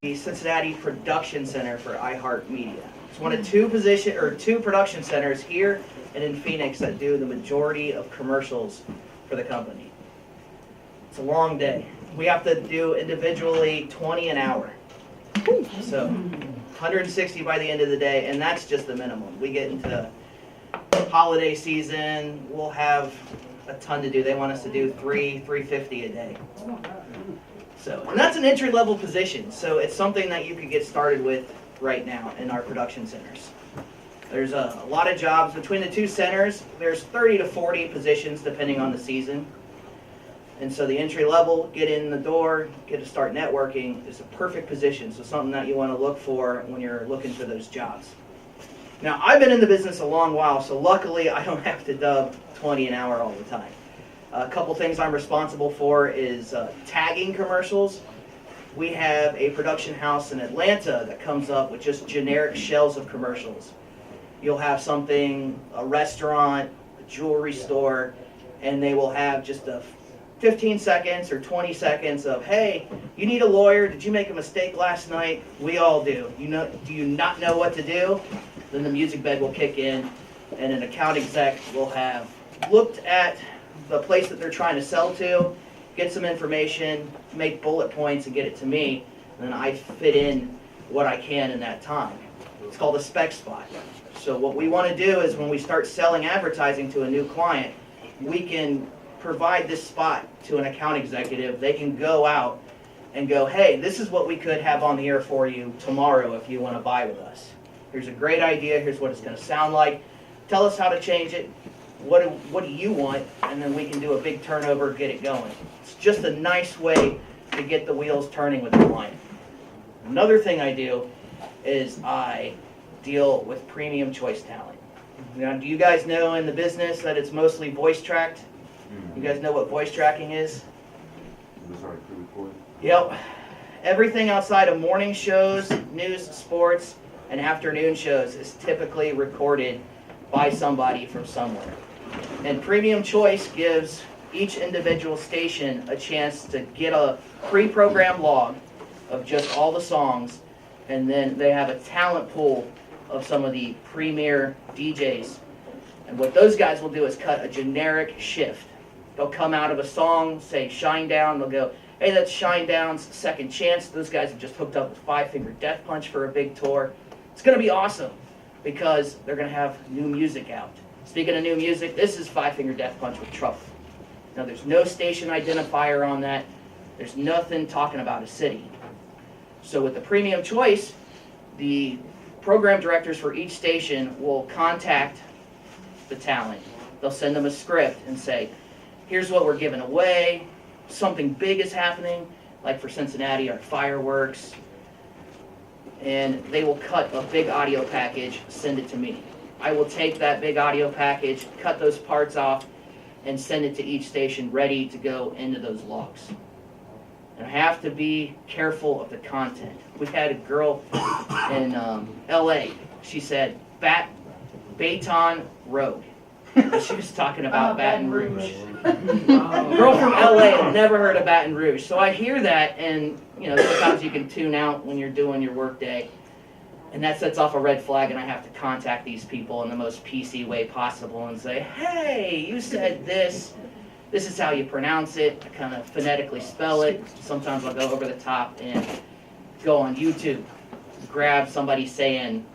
The Cincinnati production center for iHeart Media. It's one of two production centers here and in Phoenix that do the majority of commercials for the company. It's a long day. We have to do individually 20 an hour. So 160 by the end of the day, and that's just the minimum. We get into holiday season, we'll have a ton to do. They want us to do 350 a day. So, and that's an entry-level position, so it's something that you could get started with right now in our production centers. There's a lot of jobs. Between the two centers, there's 30 to 40 positions depending on the season. And so the entry level, get in the door, get to start networking, is a perfect position. So something that you want to look for when you're looking for those jobs. Now, I've been in the business a long while, so luckily I don't have to dub 20 an hour all the time. A couple things I'm responsible for is tagging commercials. We have a production house in Atlanta that comes up with just generic shells of commercials. You'll have something, a restaurant, a jewelry store, and they will have just a 15 seconds or 20 seconds of, hey, you need a lawyer, did you make a mistake last night? We all do. Do you not know what to do? Then the music bed will kick in, and an account exec will have looked at the place that they're trying to sell to, get some information, make bullet points, and get it to me, and then I fit in what I can in that time. It's called a spec spot. So what we want to do is when we start selling advertising to a new client, we can provide this spot to an account executive. They can go out and go, hey, this is what we could have on the air for you tomorrow if you want to buy with us. Here's a great idea. Here's what it's going to sound like. Tell us how to change it. What do you want? And then we can do a big turnover, get it going. It's just a nice way to get the wheels turning with the client. Another thing I do is I deal with premium choice talent. Now, do you guys know in the business that it's mostly voice tracked? You guys know what voice tracking is? Yep. Everything outside of morning shows, news, sports, and afternoon shows is typically recorded by somebody from somewhere. And premium choice gives each individual station a chance to get a pre-programmed log of just all the songs, and then they have a talent pool of some of the premier DJs. And what those guys will do is cut a generic shift. They'll come out of a song, say Shine Down, they'll go, hey, that's Shine Down's Second Chance. Those guys have just hooked up with Five Finger Death Punch for a big tour. It's going to be awesome because they're going to have new music out. Speaking of new music, this is Five Finger Death Punch with Truffle. Now, there's no station identifier on that. There's nothing talking about a city. So with the premium choice, the program directors for each station will contact the talent. They'll send them a script and say, here's what we're giving away. Something big is happening, like for Cincinnati, our fireworks. And they will cut a big audio package, send it to me. I will take that big audio package, cut those parts off, and send it to each station ready to go into those logs. And I have to be careful of the content. We had a girl in LA. She said, Baton Road. She was talking about Baton Rouge. Girl from LA had never heard of Baton Rouge. So I hear that, and sometimes you can tune out when you're doing your work day. And that sets off a red flag, and I have to contact these people in the most PC way possible and say, hey, you said this. This is how you pronounce it. I kind of phonetically spell it. Sometimes I'll go over the top and go on YouTube, grab somebody saying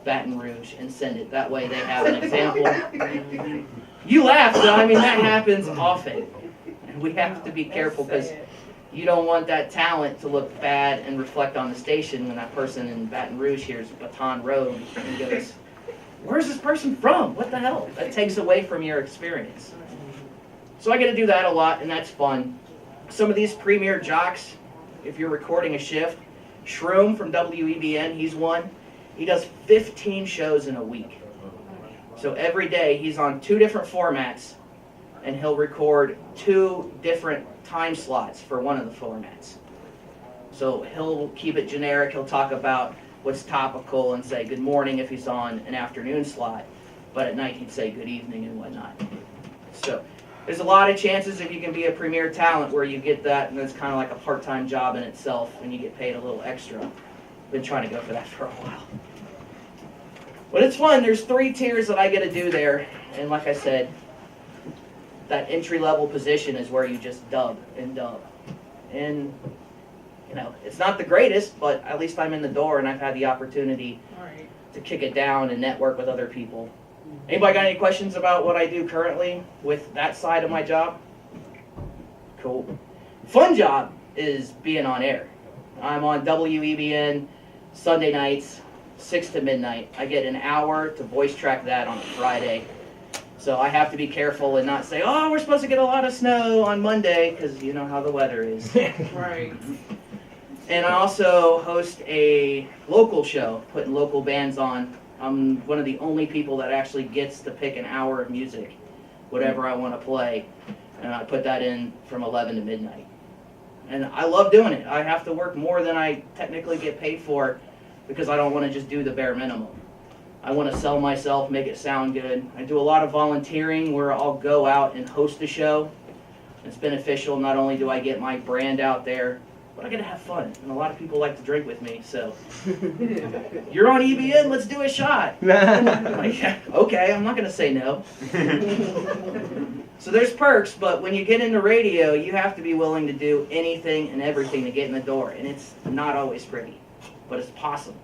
Baton Rouge and send it. That way they have an example. You laugh, but I mean that happens often. And we have to be careful because you don't want that talent to look bad and reflect on the station when that person in Baton Rouge hears Baton Road and goes, where's this person from? What the hell? That takes away from your experience. So I get to do that a lot, and that's fun. Some of these premier jocks, if you're recording a shift, Shroom from WEBN, he's one. He does 15 shows in a week. So every day he's on 2 different formats, and he'll record 2 different time slots for one of the formats. So he'll keep it generic. He'll talk about what's topical and say good morning if he's on an afternoon slot, but at night he'd say good evening and whatnot. So There's a lot of chances if you can be a premier talent where you get that, and it's kind of like a part-time job in itself, and you get paid a little extra. Been trying to go for that for a while. But it's fun. There's 3 tiers that I get to do there, and like I said, that entry-level position is where you just dub and dub. And, you know, it's not the greatest, but at least I'm in the door, and I've had the opportunity to kick it down and network with other people. Anybody got any questions about what I do currently with that side of my job? Cool. Fun job is being on air. I'm on WEBN Sunday nights, 6 to midnight. I get an hour to voice track that on a Friday. So I have to be careful and not say, oh, we're supposed to get a lot of snow on Monday, because you know how the weather is. Right. And I also host a local show, putting local bands on. I'm one of the only people that actually gets to pick an hour of music, whatever I want to play. And I put that in from 11 to midnight. And I love doing it. I have to work more than I technically get paid for because I don't want to just do the bare minimum. I want to sell myself, make it sound good. I do a lot of volunteering where I'll go out and host a show. It's beneficial. Not only do I get my brand out there, but I get to have fun. And a lot of people like to drink with me, so you're on EBN, let's do a shot. Like, okay, I'm not going to say no. So there's perks, but when you get into radio, you have to be willing to do anything and everything to get in the door. And it's not always pretty, but it's possible.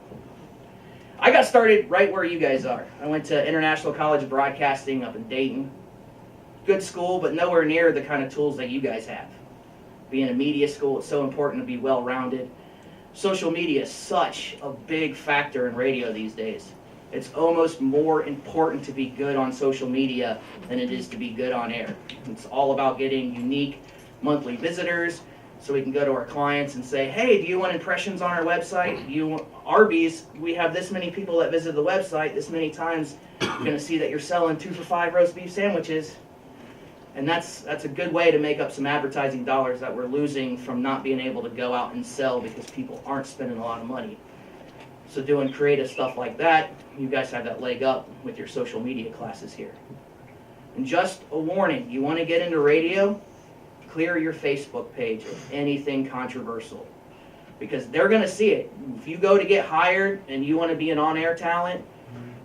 I got started right where you guys are. I went to International College of Broadcasting up in Dayton. Good school, but nowhere near the kind of tools that you guys have. Being a media school, it's so important to be well-rounded. Social media is such a big factor in radio these days. It's almost more important to be good on social media than it is to be good on air. It's all about getting unique monthly visitors so we can go to our clients and say, hey, do you want impressions on our website? Do you want Arby's? We have this many people that visit the website this many times. You're going to see that you're selling 2 for $5 roast beef sandwiches. And that's a good way to make up some advertising dollars that we're losing from not being able to go out and sell because people aren't spending a lot of money. So doing creative stuff like that, you guys have that leg up with your social media classes here. And just a warning, you want to get into radio, clear your Facebook page of anything controversial. Because they're going to see it. If you go to get hired and you want to be an on-air talent,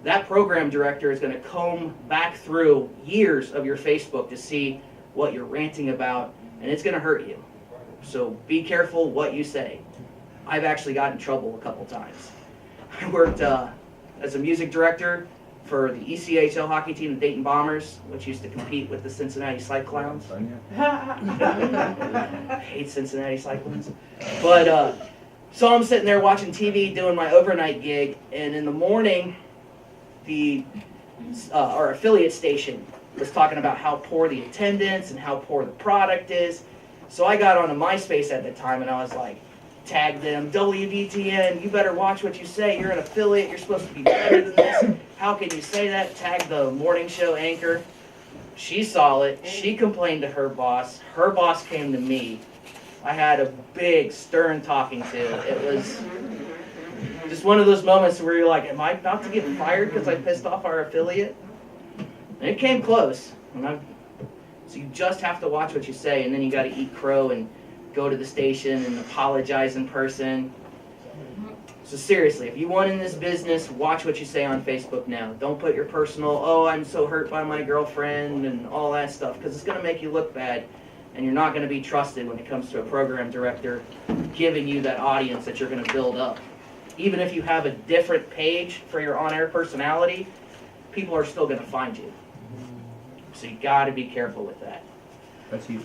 that program director is going to comb back through years of your Facebook to see what you're ranting about, and it's going to hurt you. So be careful what you say. I've actually got in trouble a couple times. I worked as a music director for the ECHL hockey team, the Dayton Bombers, which used to compete with the Cincinnati Cyclones. I hate Cincinnati Cyclones. But so I'm sitting there watching TV doing my overnight gig, and in the morning, our affiliate station was talking about how poor the attendance and how poor the product is. So I got onto MySpace at the time and I was like, tag them, WBTN, you better watch what you say. You're an affiliate, you're supposed to be better than this. How can you say that? Tag the morning show anchor. She saw it. She complained to her boss. Her boss came to me. I had a big, stern talking to. It was just one of those moments where you're like, am I about to get fired because I pissed off our affiliate? And it came close. So you just have to watch what you say, and then you got to eat crow and go to the station and apologize in person. So seriously, if you want in this business, watch what you say on Facebook now. Don't put your personal, oh, I'm so hurt by my girlfriend and all that stuff, because it's going to make you look bad, and you're not going to be trusted when it comes to a program director giving you that audience that you're going to build up. Even if you have a different page for your on-air personality, people are still going to find you. So you got to be careful with that. That's huge.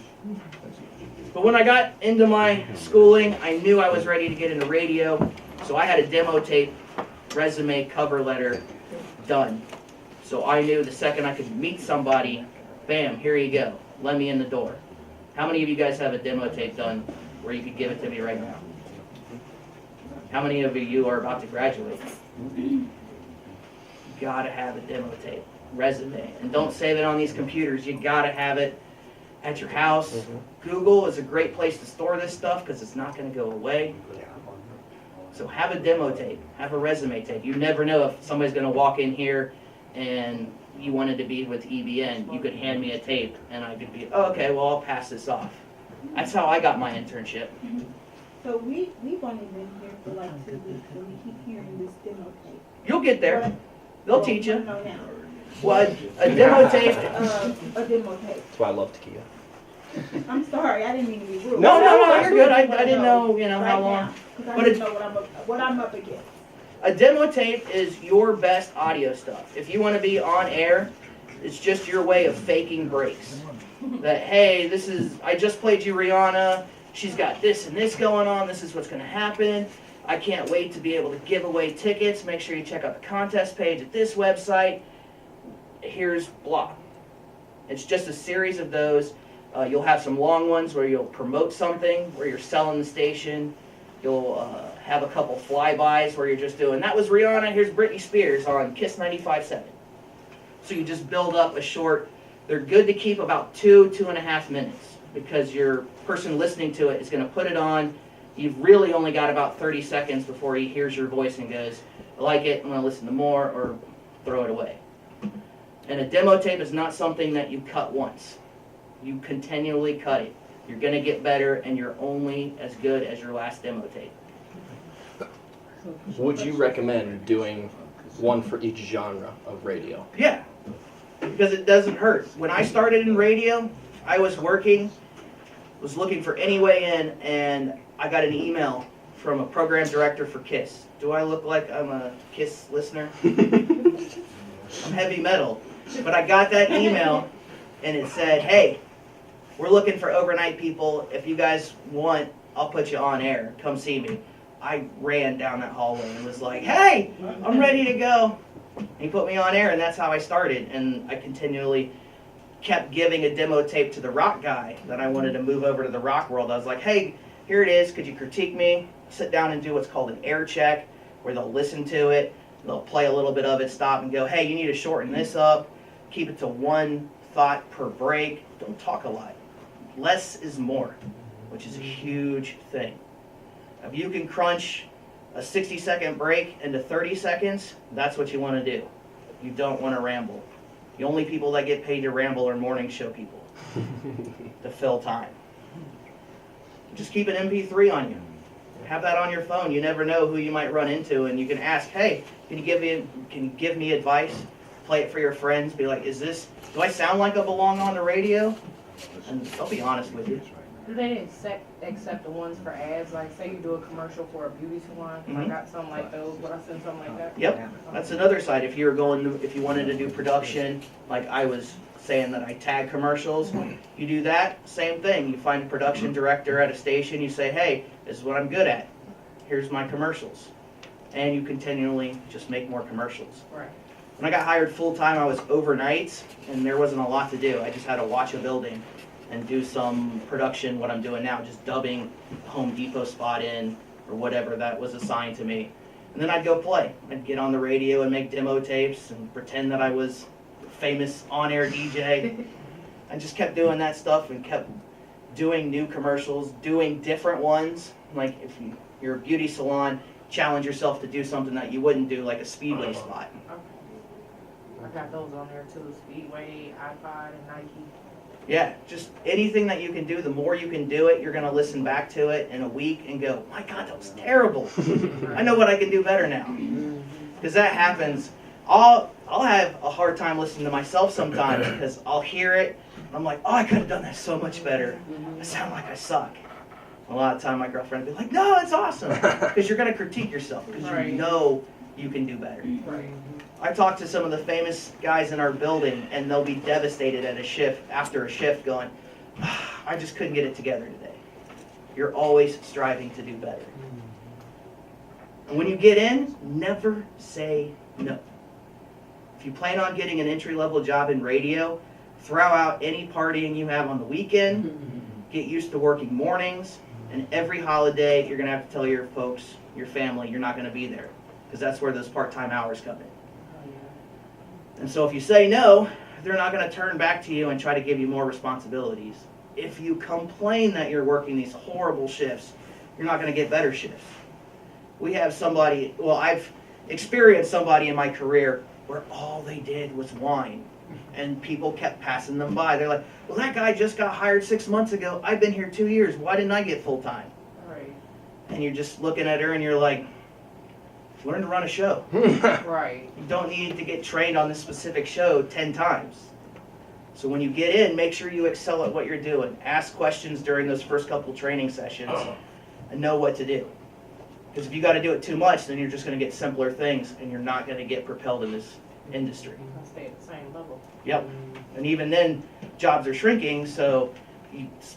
That's huge. But when I got into my schooling, I knew I was ready to get into radio. So I had a demo tape, resume, cover letter done. So I knew the second I could meet somebody, bam, here you go. Let me in the door. How many of you guys have a demo tape done where you could give it to me right now? How many of you are about to graduate? You gotta have a demo tape, resume. And don't save it on these computers. You gotta have it at your house. Google is a great place to store this stuff because it's not gonna go away. So have a demo tape, have a resume tape. You never know if somebody's gonna walk in here and you wanted to be with EBN, you could hand me a tape, and I could be, oh, okay, well, I'll pass this off. That's how I got my internship. So we've only been here for like 2 weeks, and we keep hearing this demo tape. You'll get there. They'll teach you. No, now. What? A demo tape. A demo tape. That's why I love tequila. I'm sorry, I didn't mean to be rude. No, you're good. I didn't know, how long. Because I But didn't know what I'm up against. A demo tape is your best audio stuff. If you want to be on air, it's just your way of faking breaks. That, hey, I just played you Rihanna. She's got this and this going on. This is what's going to happen. I can't wait to be able to give away tickets. Make sure you check out the contest page at this website. Here's blah. It's just a series of those. You'll have some long ones where you'll promote something, where you're selling the station. You'll have a couple flybys where you're just doing, that was Rihanna, here's Britney Spears on Kiss 95.7. So you just build up a short, they're good to keep about 2.5 minutes, because your person listening to it is going to put it on. You've really only got about 30 seconds before he hears your voice and goes, I like it, I'm going to listen to more, or throw it away. And a demo tape is not something that you cut once. You continually cut it. You're going to get better, and you're only as good as your last demo tape. Would you recommend doing one for each genre of radio? Yeah, because it doesn't hurt. When I started in radio, I was looking for any way in, and I got an email from a program director for KISS. Do I look like I'm a KISS listener? I'm heavy metal. But I got that email, and it said, hey, we're looking for overnight people. If you guys want, I'll put you on air. Come see me. I ran down that hallway and was like, hey, I'm ready to go. And he put me on air, and that's how I started. And I continually kept giving a demo tape to the rock guy that I wanted to move over to the rock world. I was like, hey, here it is. Could you critique me? Sit down and do what's called an air check, where they'll listen to it. They'll play a little bit of it, stop, and go, hey, you need to shorten this up. Keep it to one thought per break. Don't talk a lot. Less is more, which is a huge thing. If you can crunch a 60-second break into 30 seconds, that's what you want to do. You don't want to ramble. The only people that get paid to ramble are morning show people to fill time. Just keep an MP3 on you. Have that on your phone. You never know who you might run into, and you can ask, hey, can you give me advice? Play it for your friends. Be like, do I sound like I belong on the radio? And they'll be honest with you. Do they accept the ones for ads? Like, say you do a commercial for a beauty salon. I got something like those. Would I send something like that? Yep, that's another side. If you wanted to do production, like I was saying that I tag commercials, you do that, same thing. You find a production director at a station, you say, hey, this is what I'm good at. Here's my commercials. And you continually just make more commercials. Right. When I got hired full-time, I was overnights, and there wasn't a lot to do. I just had to watch a building and do some production, what I'm doing now, just dubbing a Home Depot spot in, or whatever that was assigned to me. And then I'd go play. I'd get on the radio and make demo tapes and pretend that I was a famous on-air DJ. I just kept doing that stuff and kept doing new commercials, doing different ones. Like if you're a beauty salon, challenge yourself to do something that you wouldn't do, like a Speedway spot. Okay. I got those on there too. Speedway, iPod, and Nike. Yeah, just anything that you can do, the more you can do it, you're going to listen back to it in a week and go, my God, that was terrible. I know what I can do better now. Because that happens. I'll have a hard time listening to myself sometimes because I'll hear it and I'm like, oh, I could have done that so much better. I sound like I suck. A lot of time my girlfriend will be like, no, it's awesome. Because you're going to critique yourself because you know you can do better. Right. I talked to some of the famous guys in our building, and they'll be devastated at a shift, after a shift, going, I just couldn't get it together today. You're always striving to do better. And when you get in, never say no. If you plan on getting an entry-level job in radio, throw out any partying you have on the weekend, get used to working mornings, and every holiday you're going to have to tell your folks, your family, you're not going to be there, because that's where those part-time hours come in. And so if you say no, they're not going to turn back to you and try to give you more responsibilities. If you complain that you're working these horrible shifts, you're not going to get better shifts. We have somebody, well, I've experienced somebody in my career where all they did was whine. And people kept passing them by. They're like, well, that guy just got hired 6 months ago. I've been here 2 years. Why didn't I get full time? Right. And you're just looking at her and you're like, learn to run a show. Right. You don't need to get trained on this specific show 10 times. So when you get in, make sure you excel at what you're doing. Ask questions during those first couple training sessions and know what to do. Because if you got to do it too much, then you're just going to get simpler things and you're not going to get propelled in this industry. I'll stay at the same level. Yep. And even then, jobs are shrinking, so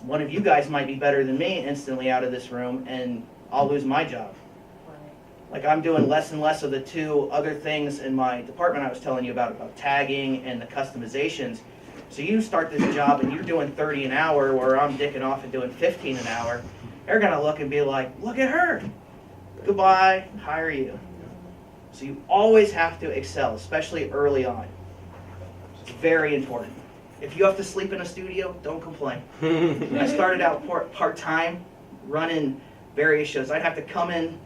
one of you guys might be better than me instantly out of this room, and I'll lose my job. Right. Like, I'm doing less and less of the two other things in my department I was telling you about tagging and the customizations. So you start this job and you're doing 30 an hour, where I'm dicking off and doing 15 an hour. They're going to look and be like, look at her. Goodbye, hire you. So you always have to excel, especially early on. It's very important. If you have to sleep in a studio, don't complain. I started out part-time, running various shows. I'd have to come in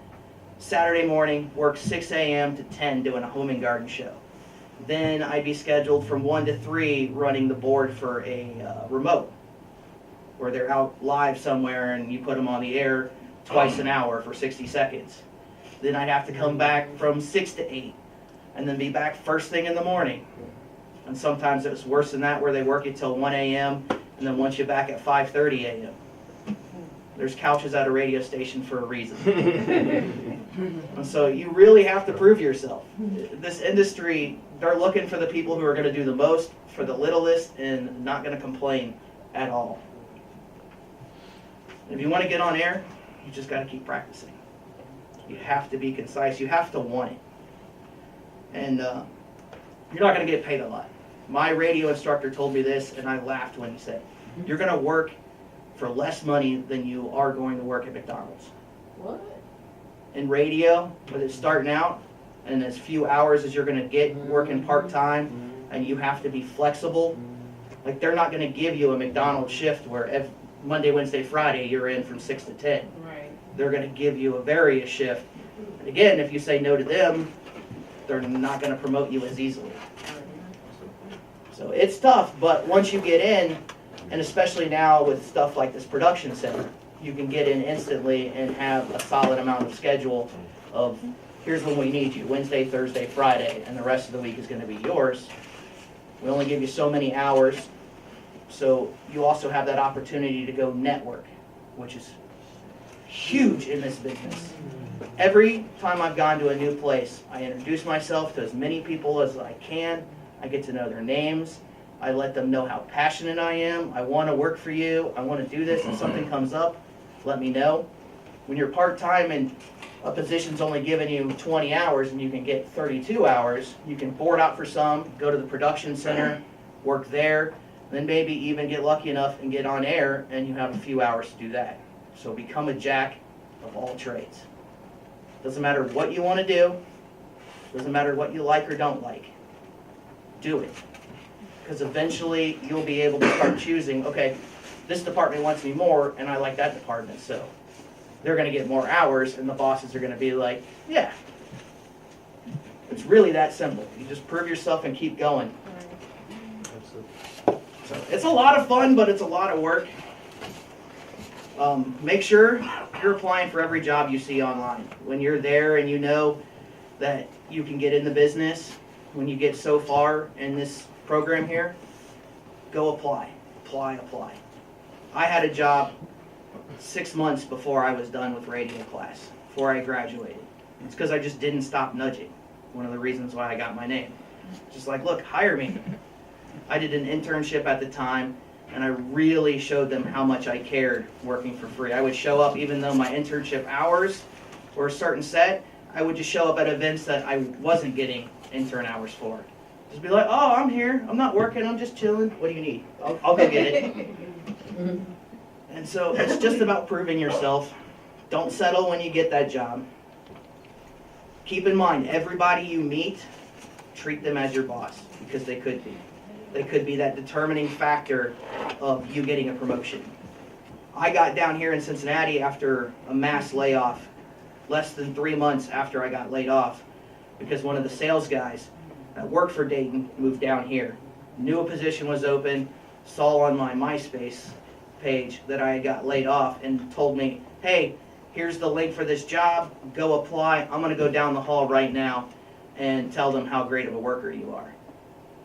Saturday morning, work 6 a.m. to 10 doing a home and garden show. Then I'd be scheduled from 1 to 3 running the board for a remote, where they're out live somewhere and you put them on the air twice an hour for 60 seconds. Then I'd have to come back from 6 to 8 and then be back first thing in the morning. And sometimes it was worse than that, where they work you till 1 a.m. and then want you back at 5:30 a.m. There's couches at a radio station for a reason. And so you really have to prove yourself. This industry, they're looking for the people who are going to do the most for the littlest and not going to complain at all. If you want to get on air, you just got to keep practicing. You have to be concise. You have to want it. And you're not going to get paid a lot. My radio instructor told me this, and I laughed when he said, you're going to work for less money than you are going to work at McDonald's. What? In radio, with it starting out, and as few hours as you're going to get working part-time, and you have to be flexible, like they're not going to give you a McDonald's shift where Monday, Wednesday, Friday, you're in from 6 to 10. Right. They're going to give you a various shift. And again, if you say no to them, they're not going to promote you as easily. So it's tough, but once you get in, and especially now with stuff like this production center, you can get in instantly and have a solid amount of schedule of, here's when we need you, Wednesday, Thursday, Friday, and the rest of the week is going to be yours. We only give you so many hours, so you also have that opportunity to go network, which is huge in this business. Every time I've gone to a new place, I introduce myself to as many people as I can. I get to know their names. I let them know how passionate I am. I want to work for you. I want to do this. If something comes up, let me know. When you're part-time and a position's only giving you 20 hours and you can get 32 hours, you can board out for some, go to the production center, work there, then maybe even get lucky enough and get on air, and you have a few hours to do that. So become a jack of all trades. Doesn't matter what you want to do. Doesn't matter what you like or don't like. Do it. Because eventually you'll be able to start choosing, okay, this department wants me more, and I like that department, so they're going to get more hours, and the bosses are going to be like, yeah. It's really that simple. You just prove yourself and keep going. So it's a lot of fun, but it's a lot of work. Make sure you're applying for every job you see online. When you're there and you know that you can get in the business, when you get so far in this program here, go apply. Apply. I had a job 6 months before I was done with radio class, before I graduated. It's because I just didn't stop nudging. One of the reasons why I got my name. Just like, look, hire me. I did an internship at the time, and I really showed them how much I cared working for free. I would show up even though my internship hours were a certain set. I would just show up at events that I wasn't getting intern hours for. Just be like, oh, I'm here. I'm not working. I'm just chilling. What do you need? I'll go get it. And so it's just about proving yourself. Don't settle when you get that job. Keep in mind, everybody you meet, treat them as your boss, because they could be. They could be that determining factor of you getting a promotion. I got down here in Cincinnati after a mass layoff, less than 3 months after I got laid off, because one of the sales guys that worked for Dayton moved down here. Knew a position was open, saw on my MySpace page that I got laid off and told me, hey, here's the link for this job, go apply. I'm gonna go down the hall right now and tell them how great of a worker you are.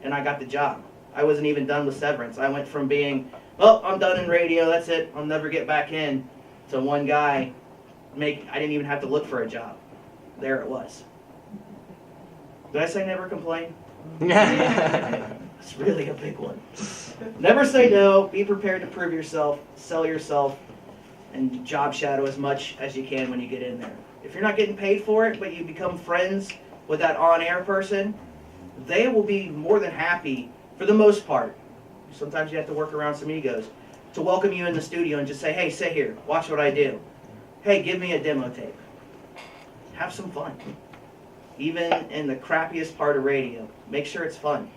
And I got the job. I wasn't even done with severance. I went from being, well, I'm done in radio, that's it, I'll never get back in, to one guy, I didn't even have to look for a job. There it was. Did I say never complain? It's really a big one. Never say no, be prepared to prove yourself, sell yourself, and job shadow as much as you can when you get in there. If you're not getting paid for it, but you become friends with that on-air person, they will be more than happy, for the most part, sometimes you have to work around some egos, to welcome you in the studio and just say, hey, sit here, watch what I do. Hey, give me a demo tape. Have some fun. Even in the crappiest part of radio, make sure it's fun.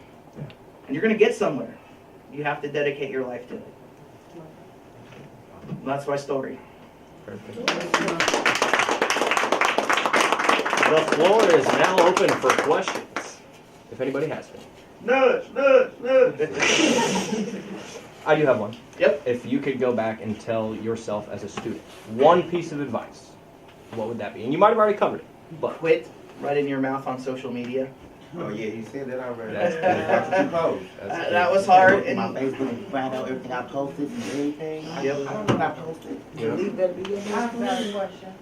And you're going to get somewhere. You have to dedicate your life to it. And that's my story. Perfect. The floor is now open for questions, if anybody has any. Nudge. I do have one. Yep. If you could go back and tell yourself as a student one piece of advice, what would that be? And you might have already covered it, but Quit running your mouth on social media. Oh yeah, you said that already. That's That's what you post. That was hard. Go to my And Facebook and find out everything I posted and everything. Yep. I don't know what I posted. Yep. Leave that be in I have another there. question.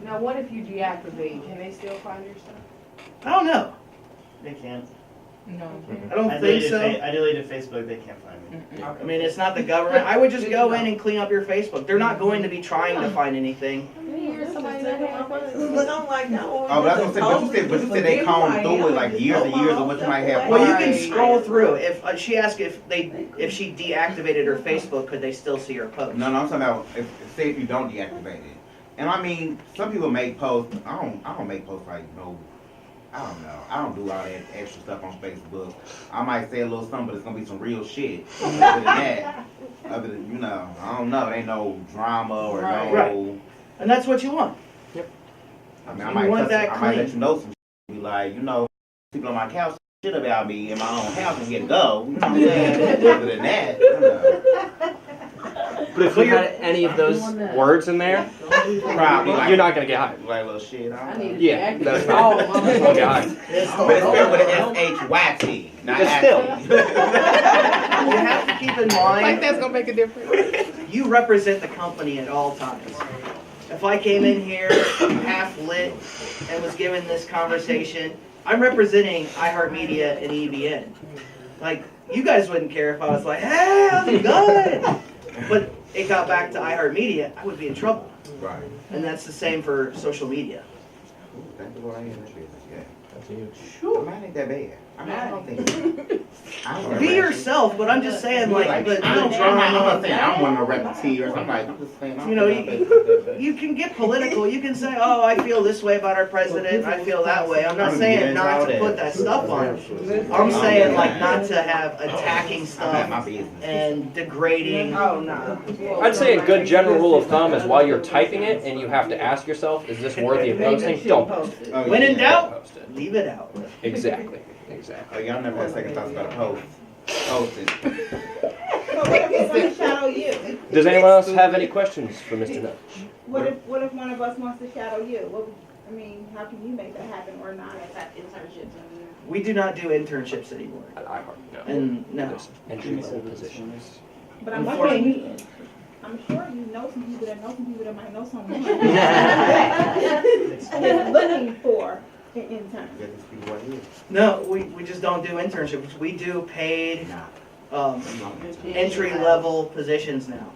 Now, what if you deactivate? Can they still find your stuff? I don't know. They can't. No. I don't think so. I deleted Facebook. They can't find me. I mean, it's not the government. I would just go in and clean up your Facebook. They're not going to be trying to find anything. But I'm like, no. Oh, that's what I'm saying. But you said they combed through it like years and years of what you might have. Well, you can Right. scroll through. If she asked if she deactivated her Facebook, could they still see her post? No, I'm talking about say if you don't deactivate it. And I mean, some people make posts. I don't make posts like I don't know. I don't do all that extra stuff on Facebook. I might say a little something, but it's gonna be some real shit. Other than that, I don't know. It ain't no drama or no. Right. And that's what you want. I mean, You I might want that I might let clean. you know some shit. Be like, people on my couch shit about me in my own house and get to go. You know what I'm saying? Other than that, But if you had any of those words in there, probably like, you're not going to get hired. like little shit. I I don't need know. to Yeah, deactivate that's all right. of You're mine. gonna get hired. But it's spelled with an SHYT, not But still. You have to keep in Like mind, that's gonna make a difference. you represent the company at all times. If I came in here half lit and was given this conversation, I'm representing iHeart Media and EBN. Like, you guys wouldn't care if I was like, hey, how's it going? But it got back to iHeart Media, I would be in trouble. Right. And that's the same for social media. That's the one I am in the business, yeah. That's huge. Mine ain't that bad. I mean, I don't think. I don't Be know. yourself, but I'm just saying, like, the I'm not drama. saying I'm one of the racketeers. I'm just saying. You know, you can get political. You can say, oh, I feel this way about our president. I feel that way. I'm not saying not to put that stuff on. I'm saying, like, not to have attacking I'm at my stuff business. and degrading. Oh, no. I'd say a good general rule of thumb is while you're typing it and you have to ask yourself, is this worthy of posting? Don't post it. Oh, When in yeah. doubt, Post it. leave it out. Exactly. Oh, Exactly. y'all never had second thoughts about a post. Posting. So what if we want to shadow you? Does anyone else have any questions for Mr. Nudge? What if one of us wants to shadow you? How can you make that happen or not? We do not do internships anymore. At iHeart, no. And no. Just entry-level positions. But I'm sure you know some people that know some people that might know someone that's looking for an intern. Get this people right here. No, we just don't do internships. We do paid Nah. entry-level positions now.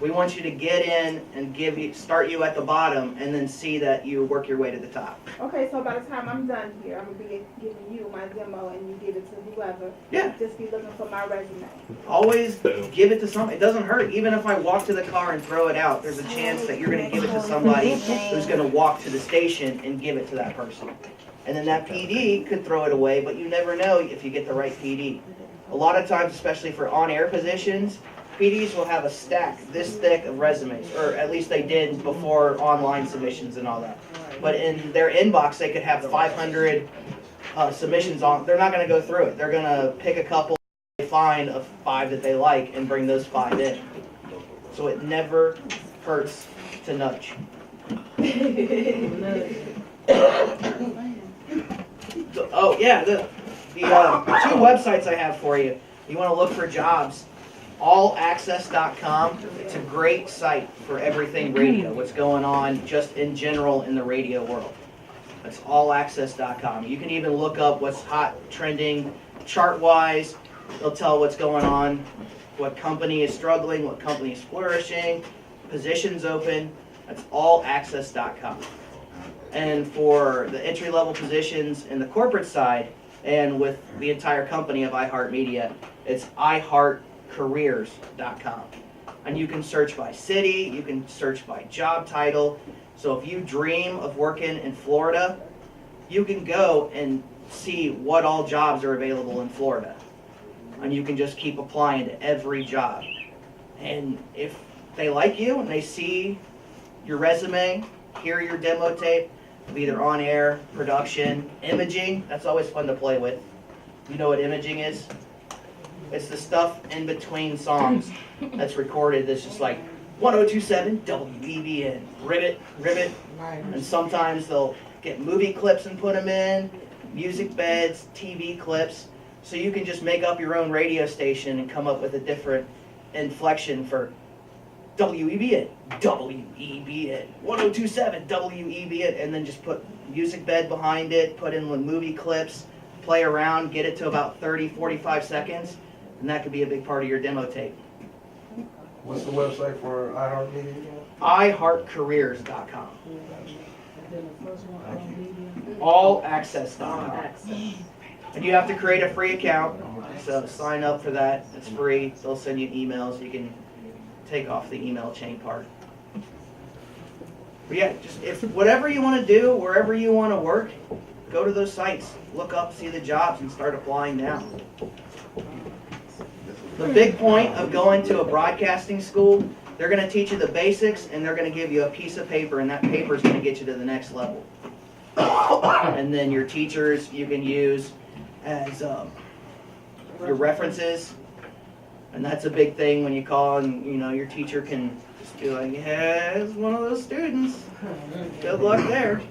We want you to get in and start you at the bottom and then see that you work your way to the top. Okay, so by the time I'm done here, I'm gonna be giving you my demo and you give it to whoever. Yeah. Just be looking for my resume. Always give it to somebody. It doesn't hurt. Even if I walk to the car and throw it out, there's a chance that you're going to give it to somebody who's going to walk to the station and give it to that person. And then that PD could throw it away, but you never know if you get the right PD. A lot of times, especially for on-air positions, PDs will have a stack this thick of resumes, or at least they did before online submissions and all that. But in their inbox, they could have 500 submissions on. They're not going to go through it. They're going to pick a couple they find of 5 that they like and bring those 5 in. So it never hurts to nudge. Oh yeah, the 2 websites I have for you. You want to look for jobs. Allaccess.com. It's a great site for everything radio. What's going on just in general in the radio world. That's allaccess.com. You can even look up what's hot, trending, chart-wise. They'll tell what's going on, what company is struggling, what company is flourishing, positions open. That's allaccess.com. And for the entry-level positions in the corporate side and with the entire company of iHeart Media, it's iHeartCareers.com. And you can search by city, you can search by job title. So if you dream of working in Florida, you can go and see what all jobs are available in Florida. And you can just keep applying to every job. And if they like you and they see your resume, hear your demo tape, either on air, production, imaging, that's always fun to play with. You know what imaging is? It's the stuff in between songs that's recorded that's just like 1027 WEBN, ribbit, and sometimes they'll get movie clips and put them in, music beds, TV clips, so you can just make up your own radio station and come up with a different inflection for WEBN, 1027 WEBN, and then just put music bed behind it, put in the movie clips, play around, get it to about 30, 45 seconds, and that could be a big part of your demo tape. What's the website for iHeartMedia? iHeartCareers.com. Allaccess.com. And you have to create a free account, so sign up for that. It's free. They'll send you emails. You can take off the email chain part. But yeah, just if whatever you want to do, wherever you want to work, go to those sites, look up, see the jobs, and start applying now. The big point of going to a broadcasting school, they're going to teach you the basics, and they're going to give you a piece of paper, and that paper is going to get you to the next level. And then your teachers you can use as your references. And that's a big thing when you call and, your teacher can just be like, yeah, it's one of those students. Good luck there.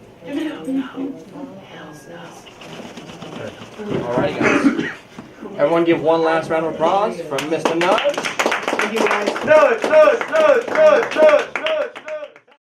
Alrighty, guys. Everyone give one last round of applause for Mr. Nudge. Thank you guys. Nudge.